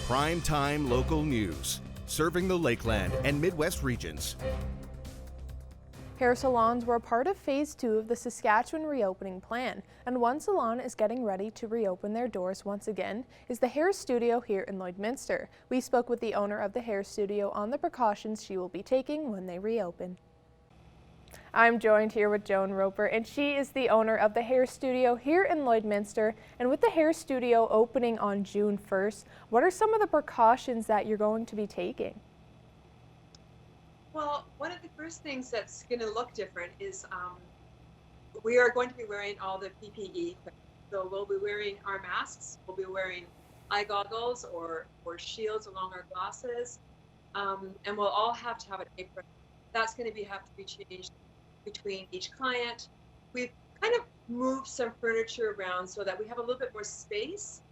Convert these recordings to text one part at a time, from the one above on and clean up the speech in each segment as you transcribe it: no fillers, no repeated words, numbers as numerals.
Prime time local news, serving the Lakeland and Midwest regions. Hair salons were a part of Phase 2 of the Saskatchewan reopening plan, and one salon is getting ready to reopen their doors once again is the hair studio here in Lloydminster. We spoke with the owner of the hair studio on the precautions she will be taking when they reopen. I'm joined here with Joan Roper, and she is the owner of the hair studio here in Lloydminster. And with the hair studio opening on June 1st, what are some of the precautions that you're going to be taking? Well, one of the first things that's going to look different is we are going to be wearing all the PPE. So we'll be wearing our masks, we'll be wearing eye goggles or shields along our glasses, and we'll all have to have an apron. That's going to have to be changed between each client. We've kind of moved some furniture around so that we have a little bit more space.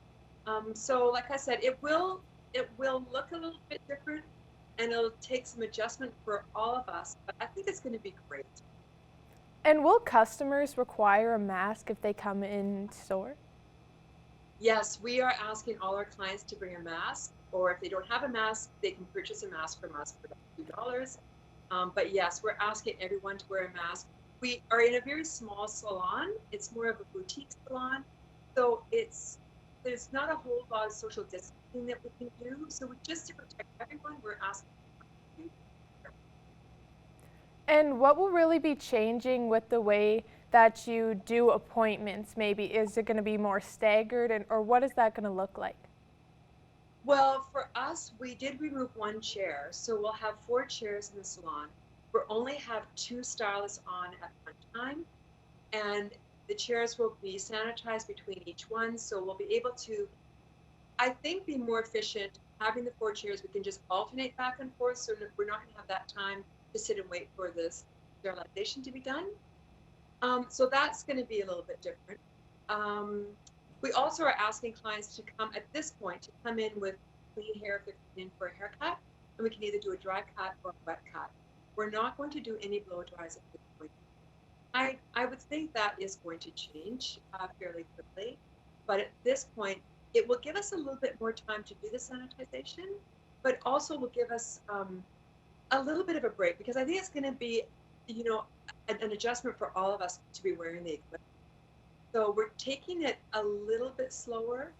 So like I said, it will look a little bit different, and it'll take some adjustment for all of us, but I think it's going to be great. And will customers require a mask if they come in store? Yes, we are asking all our clients to bring a mask, or if they don't have a mask, they can purchase a mask from us for $2. But yes, we're asking everyone to wear a mask. We are in a very small salon. It's more of a boutique salon. So there's not a whole lot of social distancing that we can do. So just to protect everyone, we're asking. And what will really be changing with the way that you do appointments? Maybe is it going to be more staggered, or what is that going to look like? Well, for us, we did remove one chair, so we'll have 4 chairs in the salon. We'll only have 2 stylists on at one time, and the chairs will be sanitized between each one, so we'll be able to, I think, be more efficient. Having the 4 chairs, we can just alternate back and forth, so we're not going to have that time to sit and wait for this sterilization to be done. So that's going to be a little bit different. We also are asking clients to come at this point, to come in with clean hair if they're coming in for a haircut, and we can either do a dry cut or a wet cut. We're not going to do any blow dries at this point. I would think that is going to change fairly quickly, but at this point, it will give us a little bit more time to do the sanitization, but also will give us a little bit of a break, because I think it's going to be, an adjustment for all of us to be wearing the equipment. So we're taking it a little bit slower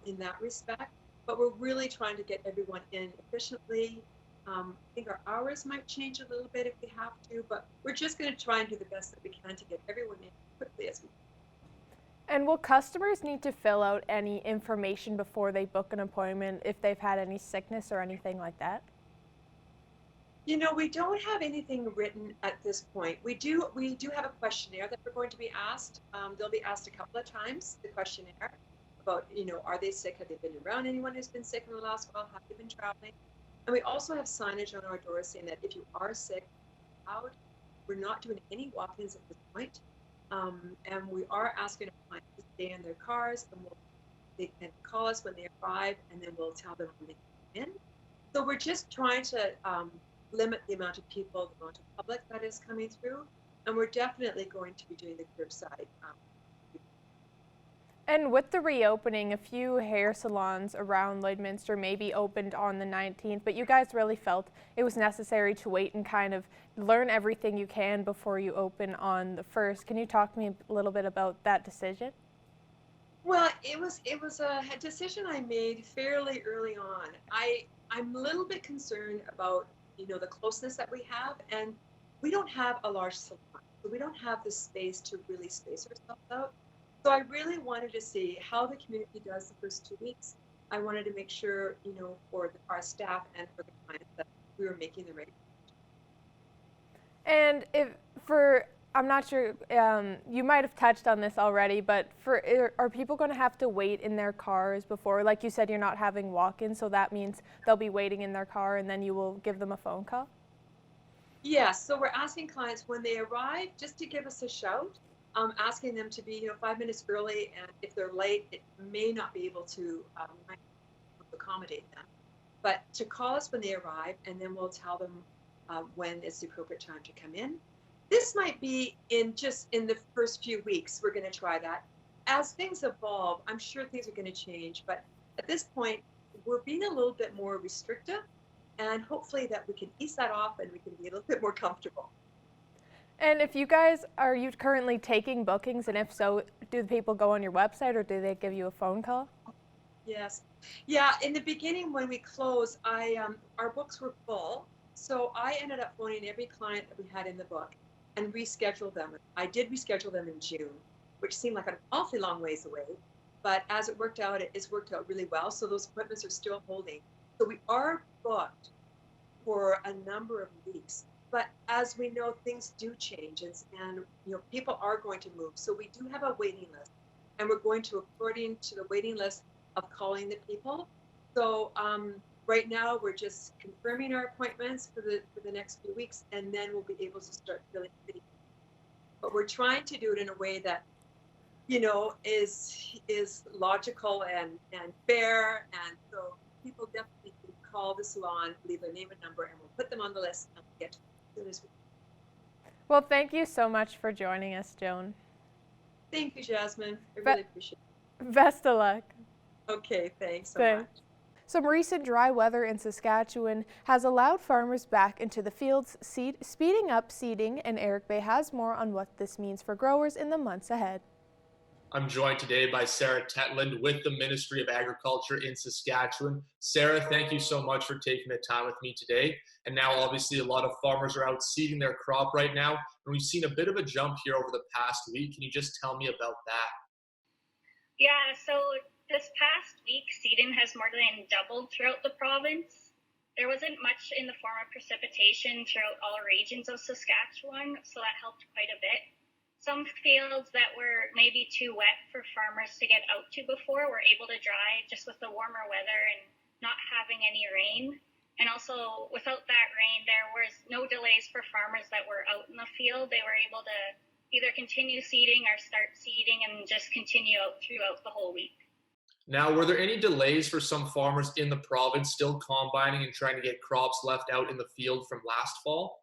in that respect, but we're really trying to get everyone in efficiently. I think our hours might change a little bit if we have to, but we're just going to try and do the best that we can to get everyone in quickly as we can. And will customers need to fill out any information before they book an appointment if they've had any sickness or anything like that? We don't have anything written at this point. We do have a questionnaire that we're going to be asked. They'll be asked a couple of times, the questionnaire, about, are they sick? Have they been around anyone who's been sick in the last while? Have they been traveling? And we also have signage on our doors saying that if you are sick, we're not doing any walk-ins at this point. And we are asking our clients to stay in their cars, and they can call us when they arrive, and then we'll tell them when they come in. So we're just trying to limit the amount of people, the amount of public that is coming through, and we're definitely going to be doing the curbside. And with the reopening, a few hair salons around Lloydminster may be opened on the 19th, but you guys really felt it was necessary to wait and kind of learn everything you can before you open on the 1st. Can you talk to me a little bit about that decision? Well, it was a decision I made fairly early on. I'm a little bit concerned about the closeness that we have, and we don't have a large salon, so we don't have the space to really space ourselves out. So I really wanted to see how the community does the first 2 weeks. I wanted to make sure, for our staff and for the clients, that we were making the right decision. And I'm not sure, you might have touched on this already, but are people going to have to wait in their cars before? Like you said, you're not having walk-ins, so that means they'll be waiting in their car and then you will give them a phone call? Yes, so we're asking clients when they arrive just to give us a shout, asking them to be 5 minutes early, and if they're late, it may not be able to accommodate them. But to call us when they arrive, and then we'll tell them when it's the appropriate time to come in. This might be in the first few weeks. We're going to try that. As things evolve, I'm sure things are going to change. But at this point, we're being a little bit more restrictive, and hopefully that we can ease that off and we can be a little bit more comfortable. And if you guys, are you currently taking bookings, and if so, do the people go on your website or do they give you a phone call? Yes. Yeah, in the beginning when we closed, our books were full, so I ended up phoning every client that we had in the book and rescheduled them. I did reschedule them in June, which seemed like an awfully long ways away, but as it worked out, it's worked out really well, so those appointments are still holding. So we are booked for a number of weeks, but as we know, things do change, and people are going to move, so we do have a waiting list, and we're going to according to the waiting list of calling the people. So right now we're just confirming our appointments for the next few weeks, and then we'll be able to start filling. But we're trying to do it in a way that is logical and fair, and so people definitely can call the salon, leave their name and number, and we'll put them on the list and we'll get to them as soon as we can. Well, thank you so much for joining us, Joan. Thank you, Jasmine. I really appreciate it. Best of luck. Okay, thanks so much. Some recent dry weather in Saskatchewan has allowed farmers back into the fields, speeding up seeding, and Eric Bay has more on what this means for growers in the months ahead. I'm joined today by Sarah Tetland with the Ministry of Agriculture in Saskatchewan. Sarah, thank you so much for taking the time with me today. And now obviously a lot of farmers are out seeding their crop right now, and we've seen a bit of a jump here over the past week. Can you just tell me about that? Yeah, so this past week, seeding has more than doubled throughout the province. There wasn't much in the form of precipitation throughout all regions of Saskatchewan, so that helped quite a bit. Some fields that were maybe too wet for farmers to get out to before were able to dry just with the warmer weather and not having any rain. And also, without that rain, there was no delays for farmers that were out in the field. They were able to either continue seeding or start seeding and just continue out throughout the whole week. Now, were there any delays for some farmers in the province still combining and trying to get crops left out in the field from last fall?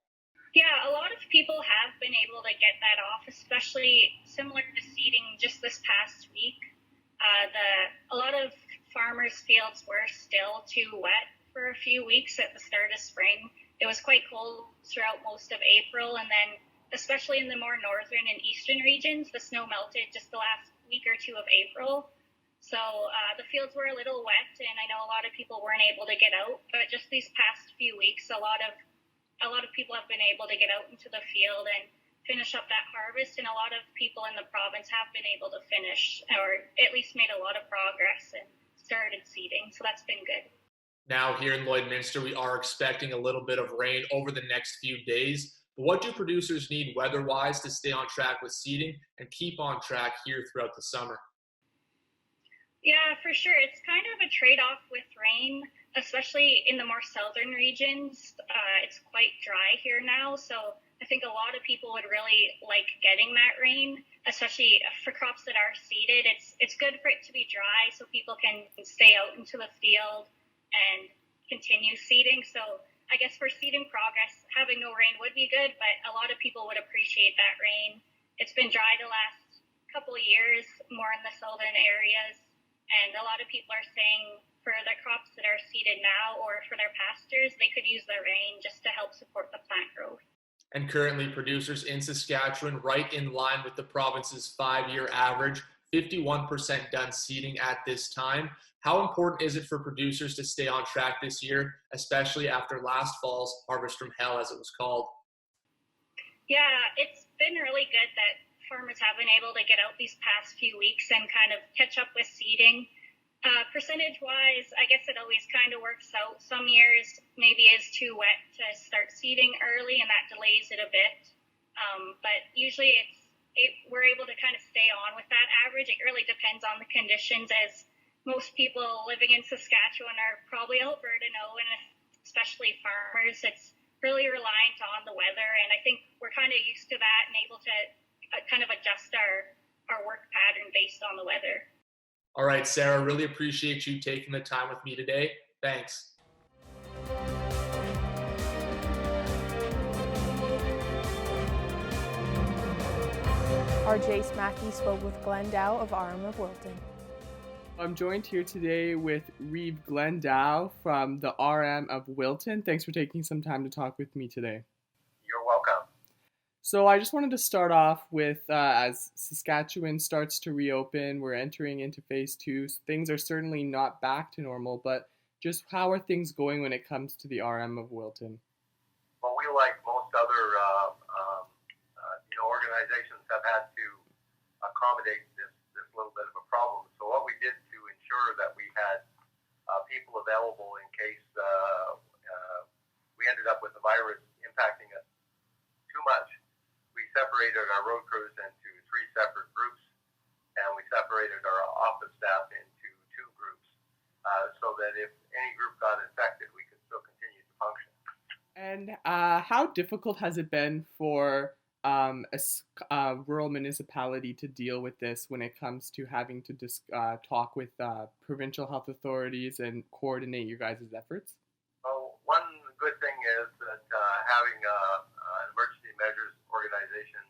Yeah, a lot of people have been able to get that off, especially similar to seeding just this past week. A lot of farmers' fields were still too wet for a few weeks at the start of spring. It was quite cold throughout most of April, and then especially in the more northern and eastern regions, the snow melted just the last week or two of April. So the fields were a little wet, and I know a lot of people weren't able to get out. But just these past few weeks, a lot of people have been able to get out into the field and finish up that harvest, and a lot of people in the province have been able to finish, or at least made a lot of progress and started seeding. So that's been good. Now here in Lloydminster, we are expecting a little bit of rain over the next few days. But what do producers need weather-wise to stay on track with seeding and keep on track here throughout the summer? Yeah, for sure. It's kind of a trade-off with rain, especially in the more southern regions. It's quite dry here now, so I think a lot of people would really like getting that rain, especially for crops that are seeded. It's good for it to be dry so people can stay out into the field and continue seeding. So I guess for seeding progress, having no rain would be good, but a lot of people would appreciate that rain. It's been dry the last couple of years, more in the southern areas. And a lot of people are saying for the crops that are seeded now or for their pastures, they could use the rain just to help support the plant growth. And currently, producers in Saskatchewan, right in line with the province's 5-year average, 51% done seeding at this time. How important is it for producers to stay on track this year, especially after last fall's harvest from hell, as it was called? Yeah, it's been really good that farmers have been able to get out these past few weeks and kind of catch up with seeding. Percentage-wise, I guess it always kind of works out. Some years maybe is too wet to start seeding early, and that delays it a bit. But usually we're able to kind of stay on with that average. It really depends on the conditions, as most people living in Saskatchewan are probably Alberta know, and especially farmers, it's really reliant on the weather. And I think we're kind of used to that and able to kind of adjust our work pattern based on the weather. All right, Sarah, really appreciate you taking the time with me today. Thanks. Our Jace Mackey spoke with Glenn Dow of RM of Wilton. I'm joined here today with Reeve Glendow from the RM of Wilton. Thanks for taking some time to talk with me today. You're welcome. So I just wanted to start off with, as Saskatchewan starts to reopen, we're entering into phase 2. Things are certainly not back to normal, but just how are things going when it comes to the RM of Wilton? Well, we, like most other organizations, have had to accommodate this little bit of a problem. So what we did to ensure that we had people available in case we ended up with the virus impacting us too much, we separated our road crews into 3 separate groups, and we separated our office staff into 2 groups, so that if any group got infected, we could still continue to function. And how difficult has it been for a rural municipality to deal with this when it comes to having to talk with provincial health authorities and coordinate your guys' efforts? Well, one good thing is that having an emergency measures organization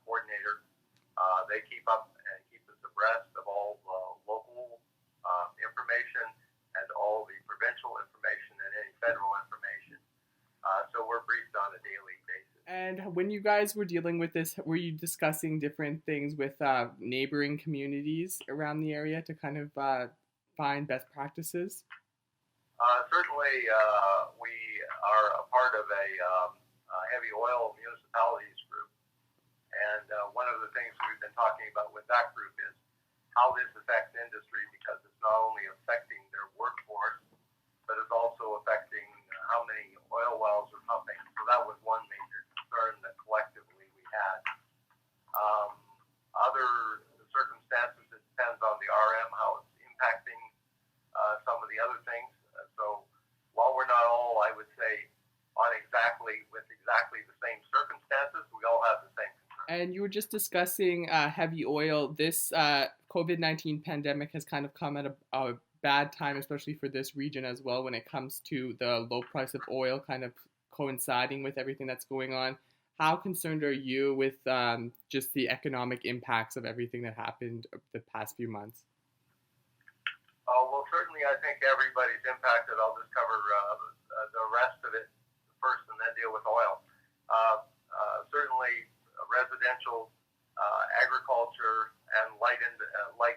coordinator, they keep up and keep us abreast of all local information and all the provincial information and any federal information. So we're briefed on a daily basis. And when you guys were dealing with this, were you discussing different things with neighboring communities around the area to kind of find best practices? Certainly, we are a part of a heavy oil municipalities group. And one of the things we've been talking about with that group is how this affects industry, because it's not only affecting their workforce, but it's also affecting how many oil wells are pumping. So that was one major concern that collectively we had. Other circumstances, it depends on the RM, how it's impacting some of the other things. So while we're not all, I would say, with exactly the same circumstances, we all have the same concern. And you were just discussing heavy oil. This COVID-19 pandemic has kind of come at a bad time, especially for this region as well, when it comes to the low price of oil kind of coinciding with everything that's going on. How concerned are you with just the economic impacts of everything that happened the past few months? Well, certainly I think everybody's impacted. I'll just cover the rest of it first and then deal with oil. Certainly residential, agriculture, and light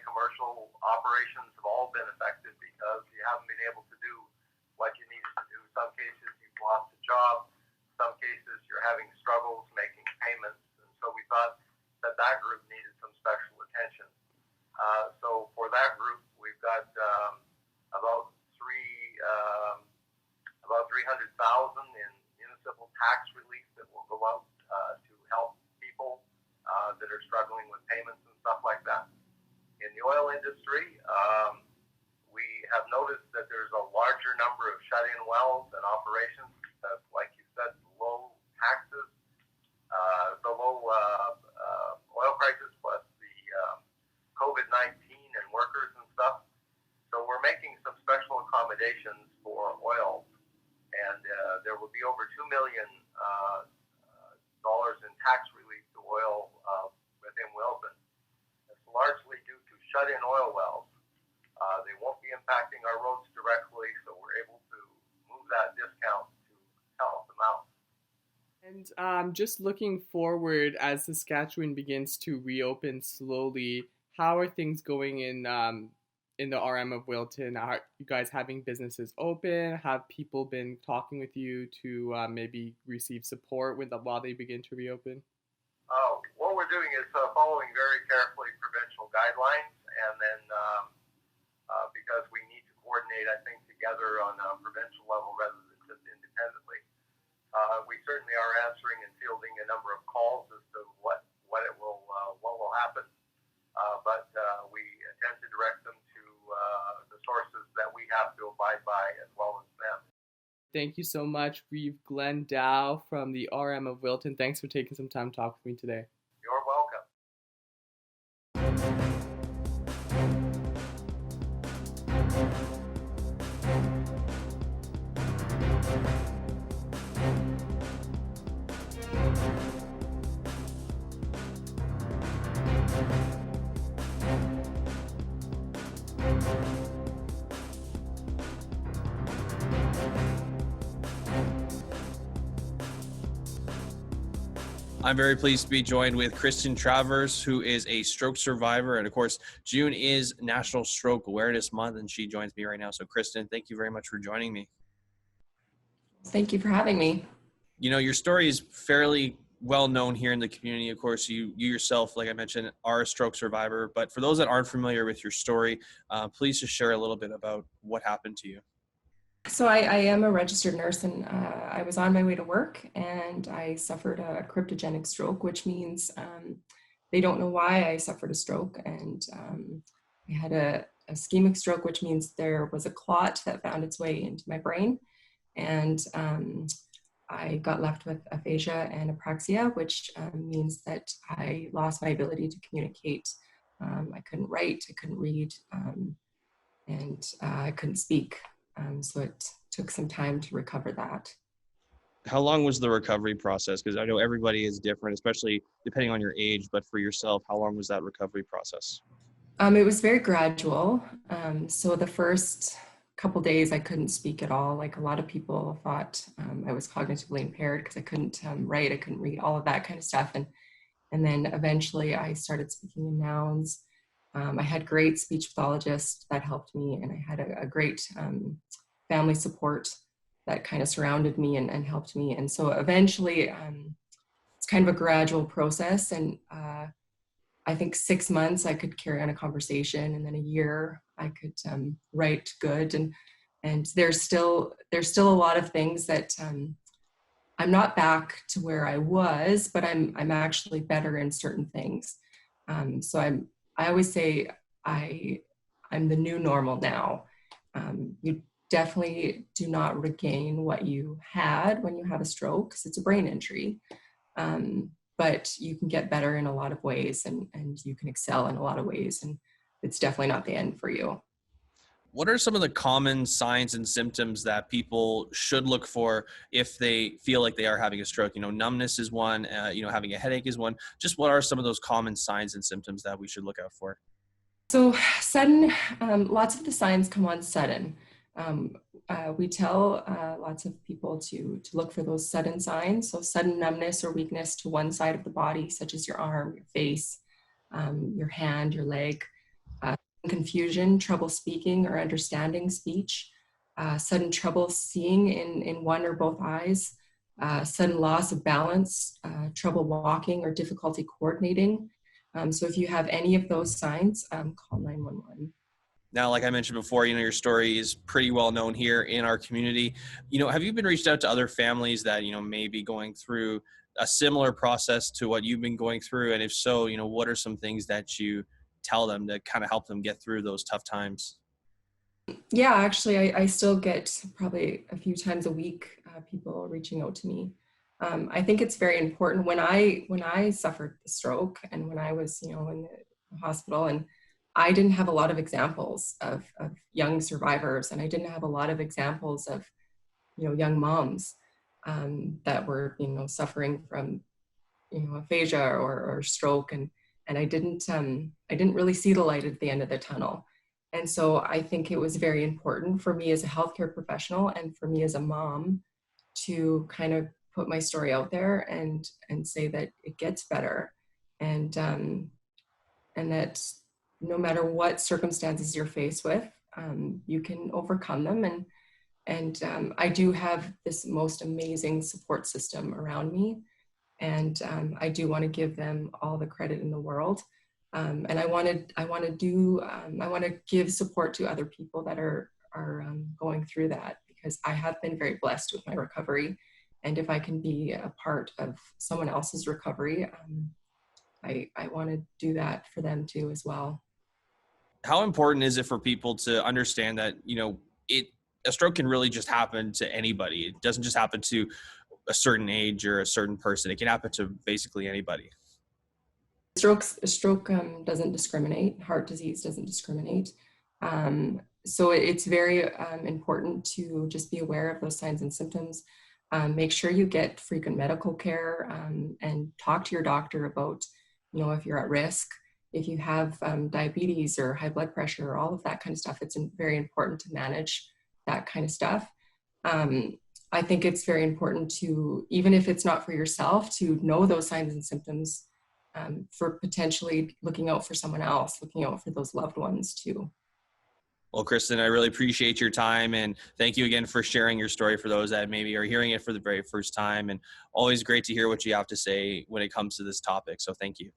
commercial operations have all been affected because you haven't been able to do what you needed to do. In some cases, you've lost a job. In some cases, you're having struggles making payments. And so we thought that group needed some special attention. So for that group, we've got about 300,000 in municipal tax relief that will go out to help people that are struggling with payments and stuff like that. In the oil industry, we have noticed that there's a larger number of shut-in wells and operations because, like you said, low taxes, the low oil prices, plus the COVID-19 and workers and stuff. So we're making some special accommodations for oil, and there will be over $2 million in tax relief to oil within Wilton. It's largely due to shut-in oil wells. They won't be impacting our roads directly, so we're able to move that discount to help them out. And just looking forward, as Saskatchewan begins to reopen slowly, how are things going in the RM of Wilton? Are you guys having businesses open? Have people been talking with you to maybe receive support while they begin to reopen? What we're doing is following very carefully provincial guidelines, and then because we need to coordinate, I think, together on a provincial level rather than just independently. We certainly are answering and fielding a number of calls as to what will happen, but we intend to direct them to the sources that we have to abide by as well as them. Thank you so much, Reeve Glendow from the RM of Wilton. Thanks for taking some time to talk with me today. You're welcome. I'm very pleased to be joined with Kristen Travers, who is a stroke survivor. And of course, June is National Stroke Awareness Month, and she joins me right now. So Kristen, thank you very much for joining me. Thank you for having me. You know, your story is fairly well known here in the community. Of course, you yourself, like I mentioned, are a stroke survivor. But for those that aren't familiar with your story, please just share a little bit about what happened to you. So I am a registered nurse, and I was on my way to work and I suffered a cryptogenic stroke, which means they don't know why I suffered a stroke. And I had a ischemic stroke, which means there was a clot that found its way into my brain. And I got left with aphasia and apraxia, which means that I lost my ability to communicate. I couldn't write, I couldn't read, and I couldn't speak. So it took some time to recover that. How long was the recovery process? Because I know everybody is different, especially depending on your age, but for yourself, how long was that recovery process? It was very gradual. So the first couple days I couldn't speak at all. Like a lot of people thought I was cognitively impaired because I couldn't write, I couldn't read, all of that kind of stuff. And then eventually I started speaking in nouns. I had great speech pathologists that helped me, and I had a great family support that kind of surrounded me and helped me. And so eventually it's kind of a gradual process. And I think 6 months I could carry on a conversation, and then a year I could write good. And there's still a lot of things that I'm not back to where I was, but I'm actually better in certain things. So I always say I'm the new normal now. You definitely do not regain what you had when you had a stroke, because it's a brain injury. But you can get better in a lot of ways, and you can excel in a lot of ways, and it's definitely not the end for you. What are some of the common signs and symptoms that people should look for if they feel like they are having a stroke? You know, numbness is one, having a headache is one. Just what are some of those common signs and symptoms that we should look out for? So sudden, lots of the signs come on sudden. We tell lots of people to look for those sudden signs. So sudden numbness or weakness to one side of the body, such as your arm, your face, your hand, your leg. Confusion, trouble speaking or understanding speech, sudden trouble seeing in one or both eyes, sudden loss of balance, trouble walking or difficulty coordinating. So if you have any of those signs, call 911. Now, like I mentioned before, your story is pretty well known here in our community. Have you been reached out to other families that, may be going through a similar process to what you've been going through? And if so, what are some things that you tell them to kind of help them get through those tough times? Yeah, actually, I still get probably a few times a week people reaching out to me. I think it's very important. When I suffered the stroke and when I was, in the hospital, and I didn't have a lot of examples of young survivors, and I didn't have a lot of examples of, young moms that were, suffering from, aphasia or stroke, and I didn't really see the light at the end of the tunnel. And so I think it was very important for me as a healthcare professional and for me as a mom to kind of put my story out there and say that it gets better, and that no matter what circumstances you're faced with, you can overcome them. And I do have this most amazing support system around me. And I do want to give them all the credit in the world. And I want to give support to other people that are going through that, because I have been very blessed with my recovery. And if I can be a part of someone else's recovery, I want to do that for them too as well. How important is it for people to understand that, a stroke can really just happen to anybody? It doesn't just happen to a certain age or a certain person. It can happen to basically anybody. Stroke doesn't discriminate. Heart disease doesn't discriminate. So it's very important to just be aware of those signs and symptoms. Make sure you get frequent medical care, and talk to your doctor about, if you're at risk, if you have diabetes or high blood pressure or all of that kind of stuff. It's very important to manage that kind of stuff. I think it's very important to, even if it's not for yourself, to know those signs and symptoms for potentially looking out for someone else, looking out for those loved ones too. Well, Kristen, I really appreciate your time, and thank you again for sharing your story for those that maybe are hearing it for the very first time, and always great to hear what you have to say when it comes to this topic. So thank you.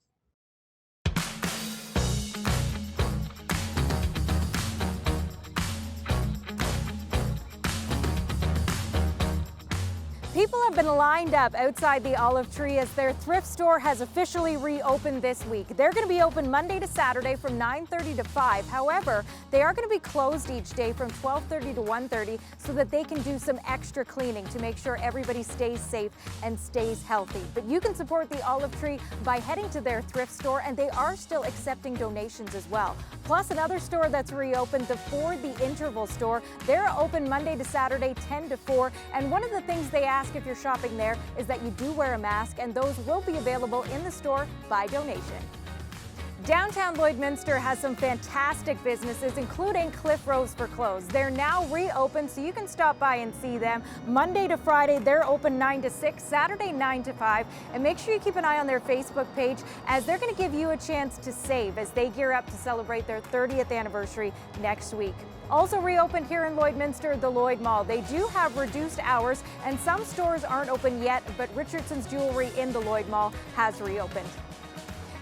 People have been lined up outside the Olive Tree as their thrift store has officially reopened this week. They're going to be open Monday to Saturday from 9:30 to 5. However, they are going to be closed each day from 12:30 to 1:30 so that they can do some extra cleaning to make sure everybody stays safe and stays healthy. But you can support the Olive Tree by heading to their thrift store, and they are still accepting donations as well. Plus, another store that's reopened, the For the Interval store. They're open Monday to Saturday, 10 to 4. And one of the things they ask if you're shopping there is that you do wear a mask, and those will be available in the store by donation. Downtown Lloydminster has some fantastic businesses, including Cliff Rose for Clothes. They're now reopened, so you can stop by and see them. Monday to Friday, they're open 9 to 6, Saturday 9 to 5. And make sure you keep an eye on their Facebook page, as they're going to give you a chance to save as they gear up to celebrate their 30th anniversary next week. Also reopened here in Lloydminster, the Lloyd Mall. They do have reduced hours, and some stores aren't open yet, but Richardson's Jewelry in the Lloyd Mall has reopened.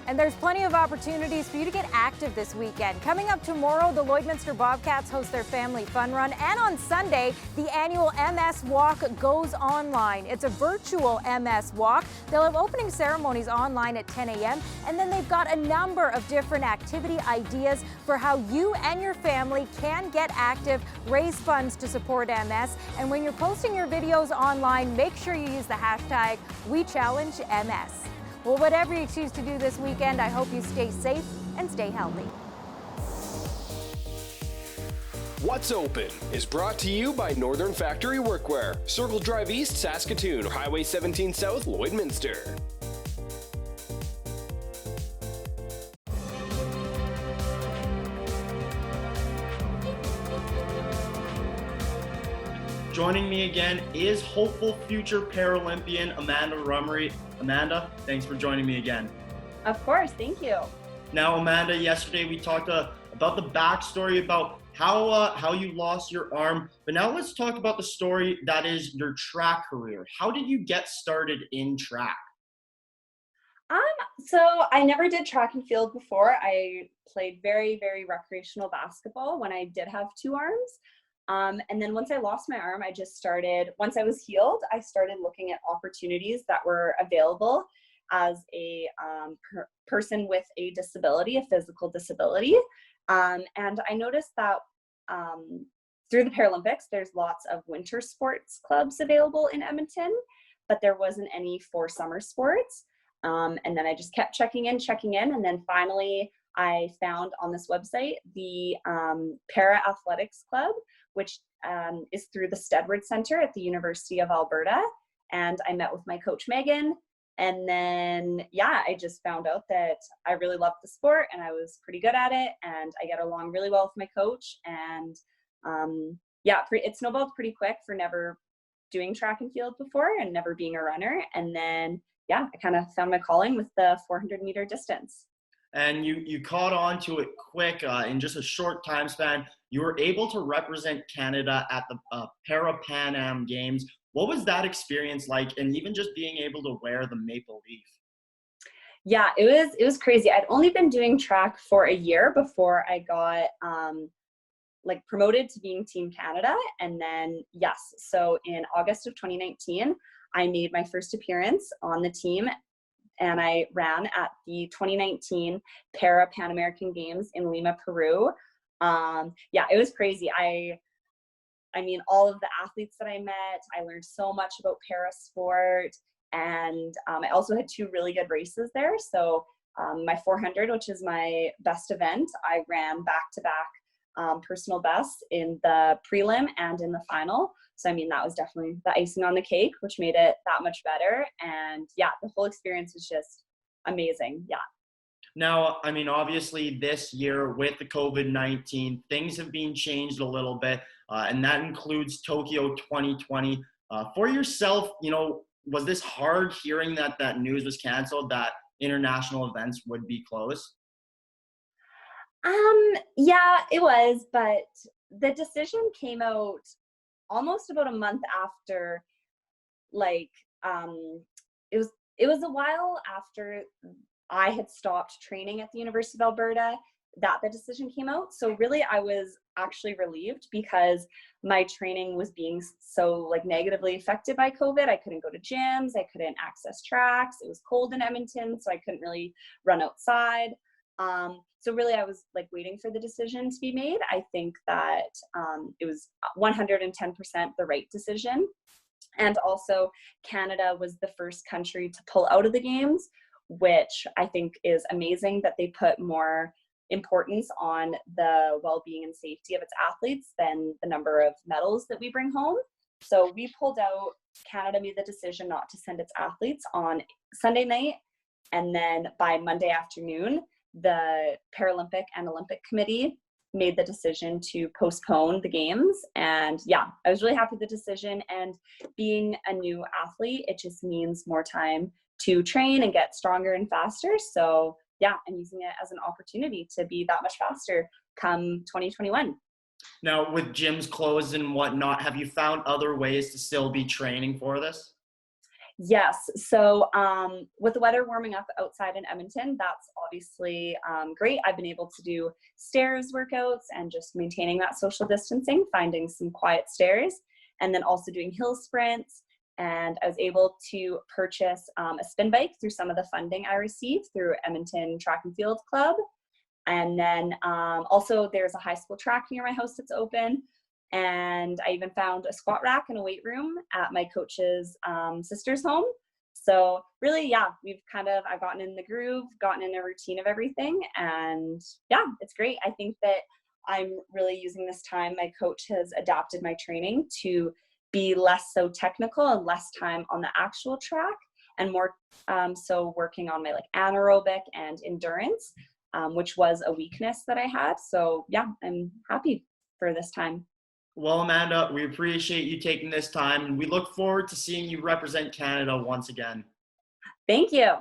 And there's plenty of opportunities for you to get active this weekend. Coming up tomorrow, the Lloydminster Bobcats host their family fun run. And on Sunday, the annual MS Walk goes online. It's a virtual MS Walk. They'll have opening ceremonies online at 10 a.m. And then they've got a number of different activity ideas for how you and your family can get active, raise funds to support MS. And when you're posting your videos online, make sure you use the hashtag WeChallengeMS. Well, whatever you choose to do this weekend, I hope you stay safe and stay healthy. What's Open is brought to you by Northern Factory Workwear, Circle Drive East, Saskatoon, Highway 17 South, Lloydminster. Joining me again is hopeful future Paralympian Amanda Rummery. Amanda, thanks for joining me again. Of course, thank you. Now, Amanda, yesterday we talked about the backstory about how you lost your arm, but now let's talk about the story that is your track career. How did you get started in track? So I never did track and field before. I played very, very recreational basketball when I did have two arms. And then once I lost my arm, once I was healed, I started looking at opportunities that were available as a person with a disability, a physical disability. And I noticed that through the Paralympics, there's lots of winter sports clubs available in Edmonton, but there wasn't any for summer sports. And then I just kept checking in. And then finally, I found on this website the Para Athletics Club, which is through the Stedward Center at the University of Alberta. And I met with my coach, Megan. And then, I just found out that I really loved the sport and I was pretty good at it. And I get along really well with my coach. And it snowballed pretty quick for never doing track and field before and never being a runner. And then, I kind of found my calling with the 400-meter distance. And you caught on to it quick in just a short time span. You were able to represent Canada at the Para Pan Am Games. What was that experience like, and even just being able to wear the maple leaf? Yeah, it was crazy. I'd only been doing track for a year before I got promoted to being Team Canada. And then, so in August of 2019, I made my first appearance on the team. And I ran at the 2019 Para Pan American Games in Lima, Peru. It was crazy. I mean, all of the athletes that I met, I learned so much about para sport. And I also had two really good races there. So my 400, which is my best event, I ran back-to-back personal bests in the prelim and in the final. So, I mean, that was definitely the icing on the cake, which made it that much better. And the whole experience was just amazing. Yeah. Now, I mean, obviously this year with the COVID-19, things have been changed a little bit, and that includes Tokyo 2020. For yourself, was this hard hearing that news was canceled, that international events would be closed? Yeah, it was, but the decision came out almost about a month after, like, it was a while after I had stopped training at the University of Alberta that the decision came out. So really I was actually relieved because my training was being so like negatively affected by COVID. I couldn't go to gyms, I couldn't access tracks. It was cold in Edmonton, so I couldn't really run outside. So really I was like waiting for the decision to be made. I think that it was 110% the right decision. And also Canada was the first country to pull out of the games, which I think is amazing that they put more importance on the well-being and safety of its athletes than the number of medals that we bring home. So we pulled out. Canada made the decision not to send its athletes on Sunday night, and then by Monday afternoon, the Paralympic and Olympic Committee made the decision to postpone the games. And yeah, I was really happy with the decision. And being a new athlete, it just means more time to train and get stronger and faster. So yeah, I'm using it as an opportunity to be that much faster come 2021. Now, with gyms closed and whatnot, have you found other ways to still be training for this? Yes. So with the weather warming up outside in Edmonton, that's obviously great. I've been able to do stairs workouts and just maintaining that social distancing, finding some quiet stairs, and then also doing hill sprints. And I was able to purchase a spin bike through some of the funding I received through Edmonton Track and Field Club. And then also there's a high school track near my house that's open. And I even found a squat rack and a weight room at my coach's sister's home. So really, yeah, I've gotten in the groove, gotten in a routine of everything. And yeah, it's great. I think that I'm really using this time. My coach has adapted my training to be less so technical and less time on the actual track and more so working on my like anaerobic and endurance, which was a weakness that I had. So yeah, I'm happy for this time. Well, Amanda, we appreciate you taking this time, and we look forward to seeing you represent Canada once again. Thank you.